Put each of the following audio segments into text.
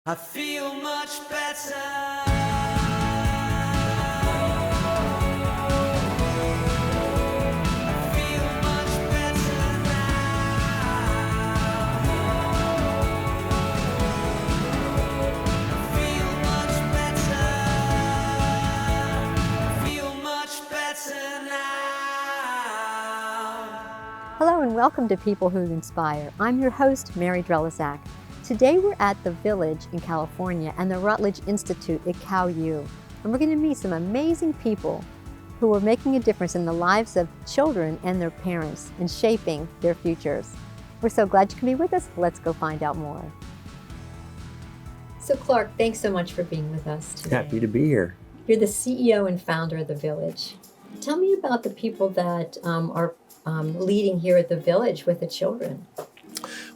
I feel much better. I feel much better now. I feel much better. I feel much better now. Hello and welcome to People Who Inspire. I'm your host, Mary Drelisak. Today we're at the Village in California and the Rutledge Institute at Cal U. And we're going to meet some amazing people who are making a difference in the lives of children and their parents and shaping their futures. We're so glad you can be with us. Let's go find out more. So Clark, thanks so much for being with us today. Happy to be here. You're the CEO and founder of the Village. Tell me about the people that are leading here at the Village with the children.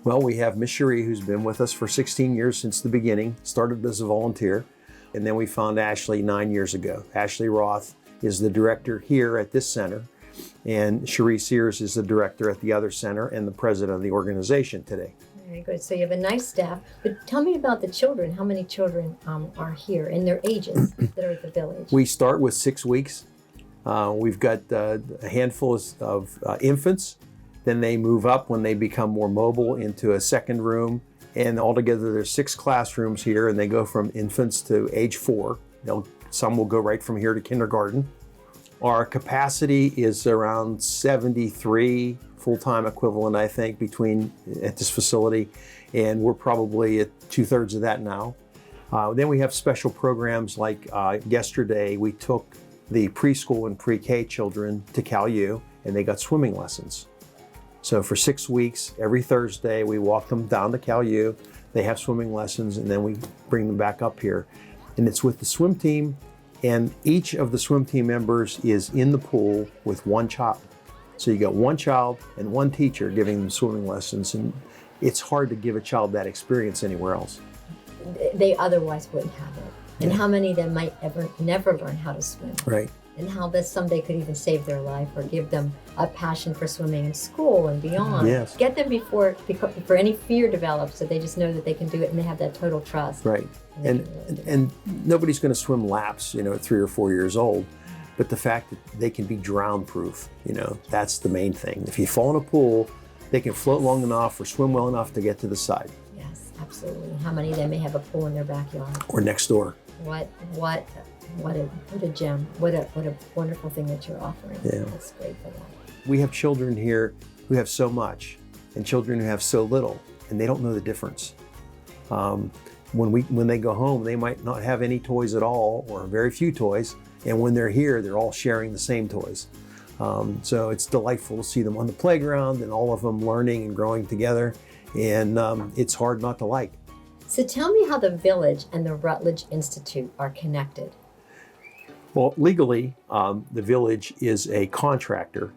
Well, we have Miss Cherie, who's been with us for 16 years since the beginning, started as a volunteer, and then we found Ashley 9 years ago. Ashley Roth is the director here at this center, and Cherie Sears is the director at the other center and the president of the organization today. Very good. So you have a nice staff. But tell me about the children. How many children are here and their ages that are at the Village? We start with 6 weeks. We've got a handful of infants. Then they move up when they become more mobile into a second room. And altogether there's 6 classrooms here, and they go from infants to age 4. Some will go right from here to kindergarten. Our capacity is around 73 full-time equivalent, I think, at this facility. And we're probably at 2/3 of that now. Then we have special programs like yesterday we took the preschool and pre-K children to Cal U, and they got swimming lessons. So for 6 weeks, every Thursday, we walk them down to Cal U. They have swimming lessons, and then we bring them back up here. And it's with the swim team, and each of the swim team members is in the pool with one child. So you got one child and one teacher giving them swimming lessons, and it's hard to give a child that experience anywhere else. They otherwise wouldn't have it. And how many of them might never learn how to swim? Right. And how this someday could even save their life or give them a passion for swimming in school and beyond. Yes. Get them before any fear develops, so they just know that they can do it and they have that total trust. Right. And nobody's going to swim laps, at 3 or 4 years old. But the fact that they can be drown proof, that's the main thing. If you fall in a pool, they can float long enough or swim well enough to get to the side. Yes, absolutely. How many of them may have a pool in their backyard? Or next door. What a gem. What a wonderful thing that you're offering. Yeah. That's great for them. We have children here who have so much and children who have so little, and they don't know the difference. When they go home, they might not have any toys at all or very few toys, and when they're here, they're all sharing the same toys. So it's delightful to see them on the playground and all of them learning and growing together, and it's hard not to like. So tell me how the Village and the Rutledge Institute are connected. Well, legally, the Village is a contractor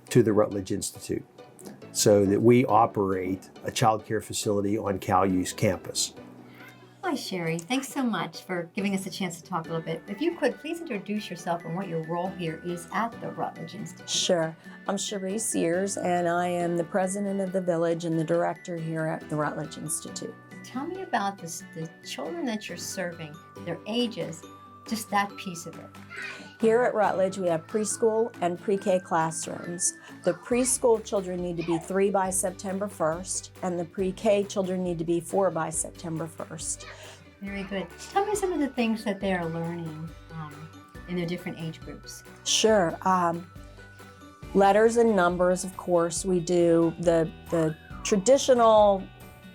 to the Rutledge Institute, so that we operate a child care facility on Cal U's campus. Hi, Cherie. Thanks so much for giving us a chance to talk a little bit. If you could, please introduce yourself and what your role here is at the Rutledge Institute. Sure. I'm Cherie Sears, and I am the president of the Village and the director here at the Rutledge Institute. Tell me about the children that you're serving, their ages, just that piece of it. Here at Rutledge, we have preschool and pre-K classrooms. The preschool children need to be 3 by September 1st, and the pre-K children need to be 4 by September 1st. Very good. Tell me some of the things that they are learning in their different age groups. Sure. Letters and numbers, of course. We do the traditional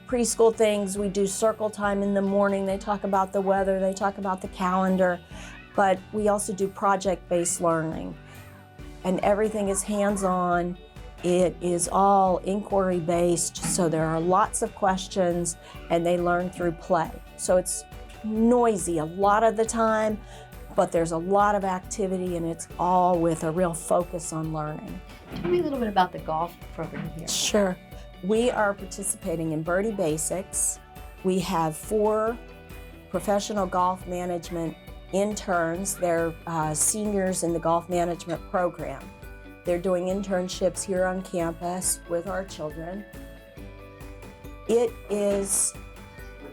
preschool things. We do circle time in the morning. They talk about the weather. They talk about the calendar. But we also do project-based learning. And everything is hands-on. It is all inquiry-based. So there are lots of questions, and they learn through play. So it's noisy a lot of the time, but there's a lot of activity, and it's all with a real focus on learning. Tell me a little bit about the golf program here. Sure. We are participating in Birdie Basics. We have 4 professional golf management interns. They're seniors in the golf management program. They're doing internships here on campus with our children. It is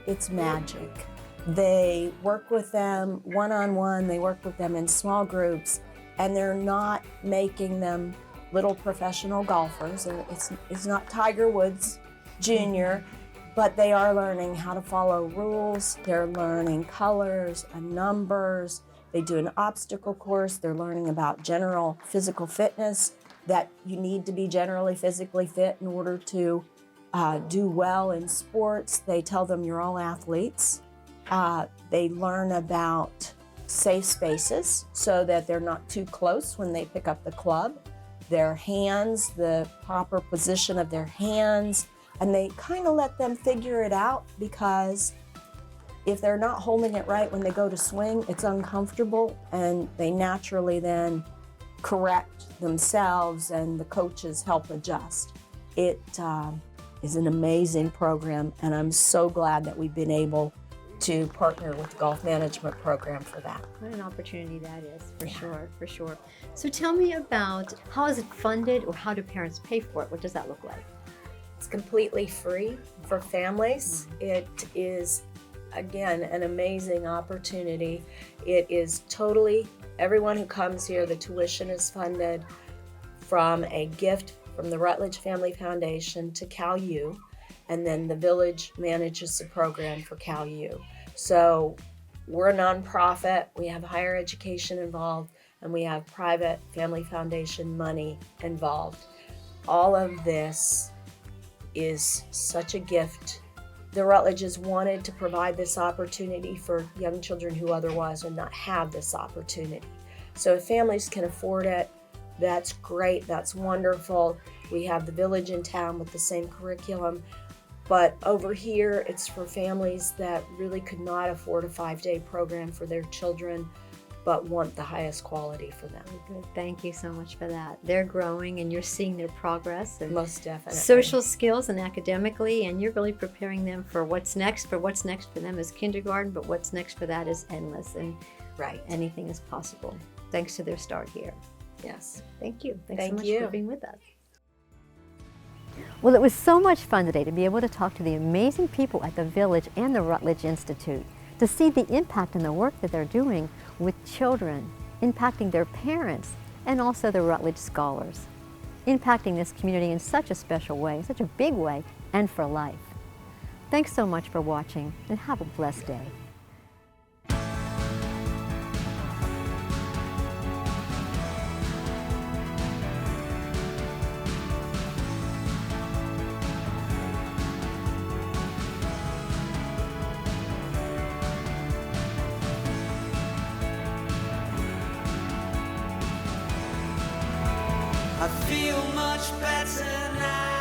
it's magic. They work with them one-on-one, they work with them in small groups, and they're not making them little professional golfers. It's not Tiger Woods Jr., but they are learning how to follow rules. They're learning colors and numbers. They do an obstacle course. They're learning about general physical fitness, that you need to be generally physically fit in order to do well in sports. They tell them you're all athletes. They learn about safe spaces so that they're not too close when they pick up the club. Their hands, the proper position of their hands, and they kind of let them figure it out, because if they're not holding it right when they go to swing, it's uncomfortable, and they naturally then correct themselves, and the coaches help adjust. It is an amazing program, and I'm so glad that we've been able to partner with the Golf Management Program for that. What an opportunity that is, for sure, for sure. So tell me about, how is it funded, or how do parents pay for it? What does that look like? It's completely free for families. It is, again, an amazing opportunity. It is totally, everyone who comes here, the tuition is funded from a gift from the Rutledge Family Foundation to Cal U, and then the village manages the program for Cal U. So we're a nonprofit, we have higher education involved, and we have private family foundation money involved. All of this is such a gift. The Rutledges wanted to provide this opportunity for young children who otherwise would not have this opportunity. So if families can afford it, that's great, that's wonderful. We have the village in town with the same curriculum, but over here it's for families that really could not afford a 5-day program for their children, but want the highest quality for them. Good. Thank you so much for that. They're growing, and you're seeing their progress, and Most definitely. social skills and academically, and you're really preparing them for what's next. For what's next for them is kindergarten, but what's next for that is endless, and Right. anything is possible thanks to their start here. Yes. Thank you. Thanks Thank so much you. for being with us. Well, it was so much fun today to be able to talk to the amazing people at the Village and the Rutledge Institute, to see the impact and the work that they're doing with children, impacting their parents, and also the Rutledge scholars, impacting this community in such a special way, such a big way, and for life. Thanks so much for watching, and have a blessed day. I feel much better now.